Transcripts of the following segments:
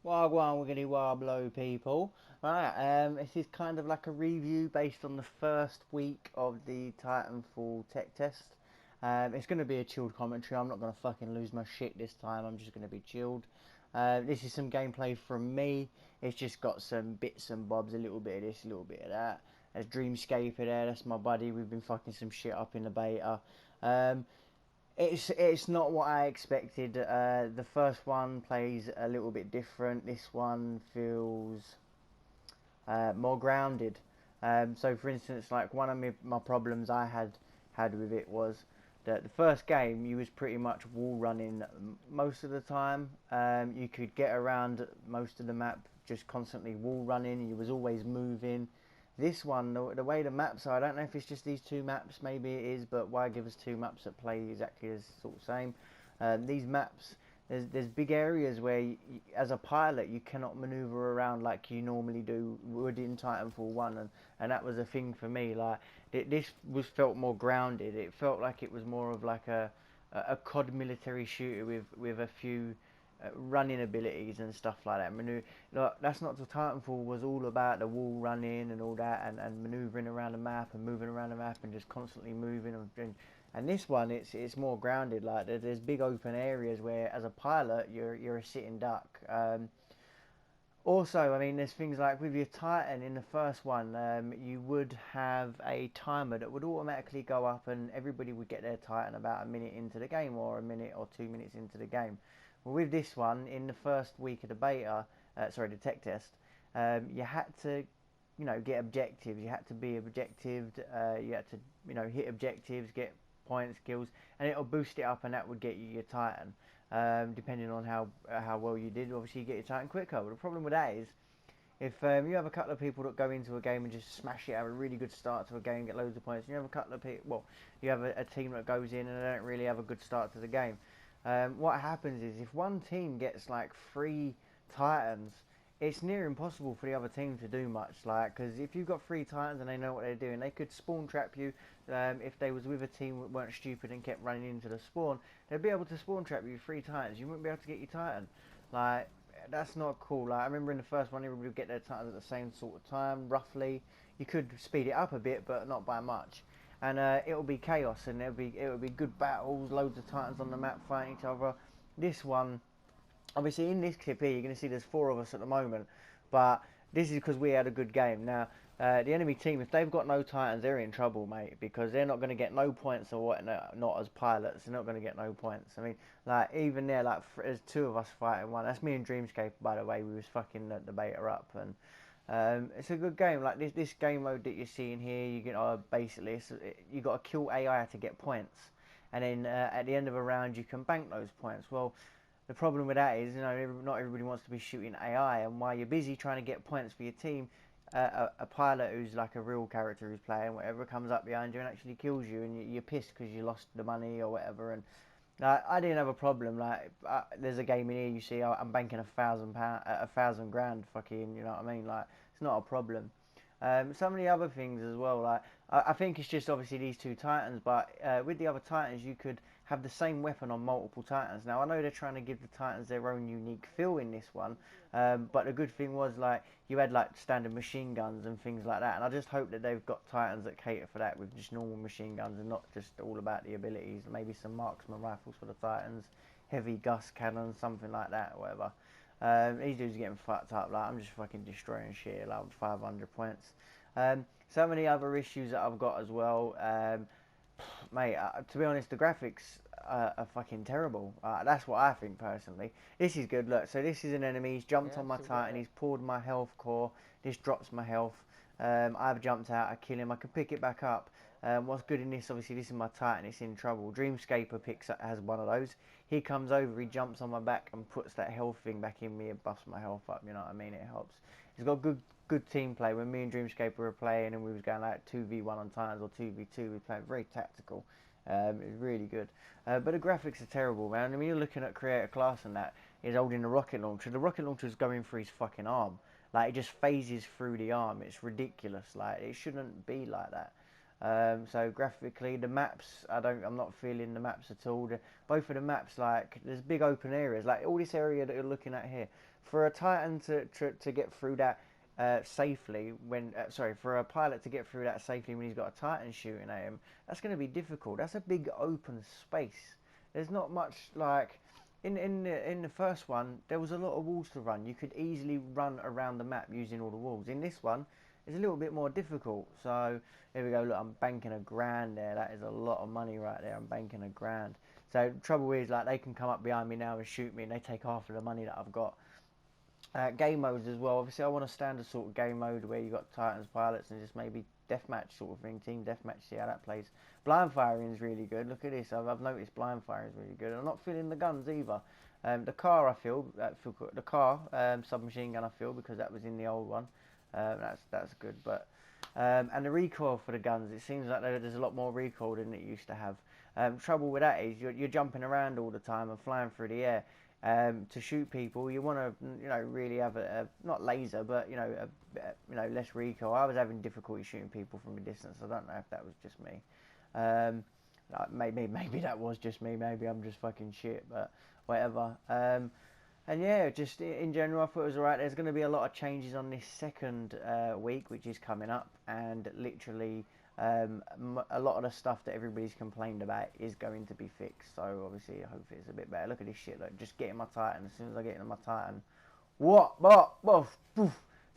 Wagwan wiggity warblow people. Right, this is kind of like a review based on the first week of the Titanfall tech test. It's going to be a chilled commentary. I'm not going to fucking lose my shit this time. I'm just going to be chilled. This is some gameplay from me. It's just got some bits and bobs, a little bit of this, a little bit of that. There's Dreamscaper there. That's my buddy. We've been fucking some shit up in the beta. Um, it's not what I expected. The first one plays a little bit different. This one feels more grounded. So, for instance, like one of my problems I had with it was that the first game you was pretty much wall running most of the time. You could get around most of the map just constantly wall running. You was always moving. This one, the way the maps are, I don't know if it's just these two maps, maybe it is, but why give us two maps that play exactly as sort of same? These maps, there's big areas where, as a pilot, you cannot maneuver around like you normally would in Titanfall 1, and that was a thing for me. Like, this was felt more grounded. It felt like it was more of like a COD military shooter with a few running abilities and stuff like that. Look, that's not the Titanfall was all about the wall running and all that, and manoeuvring around the map and moving around the map and just constantly moving. And this one, it's more grounded. Like there's big open areas where, as a pilot, you're a sitting duck. Also, I mean, there's things like with your Titan in the first one, you would have a timer that would automatically go up, and everybody would get their Titan about a minute into the game, or a minute or 2 minutes into the game. Well, with this one, in the first week of the beta, the tech test, you had to, get objectives. You had to be objectived. You had to, hit objectives, get points, kills, and it'll boost it up, and that would get you your Titan. Depending on how well you did, obviously you get your Titan quicker. But the problem with that is, if you have a couple of people that go into a game and just smash it, have a really good start to a game, get loads of points, and you have a couple of people, well, you have a team that goes in and they don't really have a good start to the game. What happens is if one team gets like 3 Titans, it's near impossible for the other team to do much. Like, because if you've got 3 Titans and they know what they're doing, they could spawn trap you. If they was with a team that weren't stupid and kept running into the spawn, they'd be able to spawn trap you 3 Titans. You wouldn't be able to get your Titan. Like, that's not cool. Like, I remember in the first one, everybody would get their Titans at the same sort of time, roughly. You could speed it up a bit, but not by much. And it'll be chaos, and it'll be good battles, loads of Titans on the map fighting each other. This one, obviously in this clip here, you're going to see there's 4 of us at the moment, but this is because we had a good game. Now, the enemy team, if they've got no Titans, they're in trouble, mate, because they're not going to get no points or what, not as pilots. They're not going to get no points. I mean, like, even there, like, there's 2 of us fighting one. That's me and Dreamscape, by the way. We was fucking the beta up, and it's a good game. Like this game mode that you're seeing here, you can basically you got to kill AI to get points, and then at the end of a round you can bank those points. Well, the problem with that is, not everybody wants to be shooting AI, and while you're busy trying to get points for your team, a pilot who's like a real character who's playing whatever comes up behind you and actually kills you, and you're pissed because you lost the money or whatever. And I didn't have a problem. Like, there's a game in here. You see, I'm banking £1,000, 1,000 grand. Fucking, you know what I mean? Like, it's not a problem. Some of the other things as well. Like, I think it's just obviously these 2 Titans, but with the other Titans, you could have the same weapon on multiple Titans. Now, I know they're trying to give the Titans their own unique feel in this one, but the good thing was, like, you had like standard machine guns and things like that. And I just hope that they've got Titans that cater for that with just normal machine guns and not just all about the abilities. Maybe some marksman rifles for the Titans, heavy gust cannons, something like that, or whatever. These dudes are getting fucked up. Like, I'm just fucking destroying shit, like, with 500 points. So many other issues that I've got as well. Mate, to be honest, the graphics are fucking terrible. That's what I think personally. This is good. Look, so this is an enemy. He's jumped on my Titan. He's pulled my health core. This drops my health. I've jumped out. I kill him. I can pick it back up. What's good in this? Obviously, this is my Titan. It's in trouble. Dreamscaper has one of those. He comes over. He jumps on my back and puts that health thing back in me and buffs my health up. You know what I mean? It helps. He's got good team play. When me and Dreamscaper were playing and we was going like 2v1 on Titans or 2v2, we played very tactical. It was really good. But the graphics are terrible, man. I mean, you're looking at creator class and that. He's holding a rocket launcher. The rocket launcher's going through his fucking arm. Like, it just phases through the arm. It's ridiculous. Like, it shouldn't be like that. So graphically, the maps, I'm not feeling the maps at all. Both of the maps, like, there's big open areas, like all this area that you're looking at here. For a Titan to get through that safely, for a pilot to get through that safely when he's got a Titan shooting at him, that's going to be difficult. That's a big open space. There's not much, like, in the first one, there was a lot of walls to run. You could easily run around the map using all the walls. In this one, it's a little bit more difficult. So here we go. Look, I'm banking $1,000 there. That is a lot of money right there. I'm banking $1,000. So the trouble is, like, they can come up behind me now and shoot me, and they take half of the money that I've got. Game modes as well. Obviously, I want a standard sort of game mode where you got Titans, pilots, and just maybe deathmatch sort of thing, team deathmatch. See how that plays. Blind firing is really good. Look at this. I've noticed blind firing is really good. I'm not feeling the guns either. The car, I feel the car submachine gun, I feel, because that was in the old one. That's good. But and the recoil for the guns, it seems like there's a lot more recoil than it used to have. Trouble with that is you're jumping around all the time and flying through the air. To shoot people, you want to, really have a not laser, but less recoil. I was having difficulty shooting people from a distance. I don't know if that was just me. Maybe that was just me. Maybe I'm just fucking shit, but whatever. And yeah, just in general, I thought it was alright. There's going to be a lot of changes on this second week, which is coming up, and literally a lot of the stuff that everybody's complained about is going to be fixed. So obviously, hopefully it's a bit better. Look at this shit. Look, just getting my Titan. As soon as I get into my Titan, what?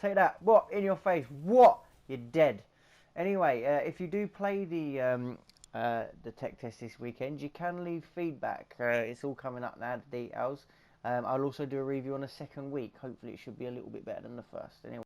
Take that. What? In your face. What? You're dead. Anyway, if you do play the tech test this weekend, you can leave feedback. It's all coming up now, the details. I'll also do a review on the second week. Hopefully it should be a little bit better than the first. Anyway.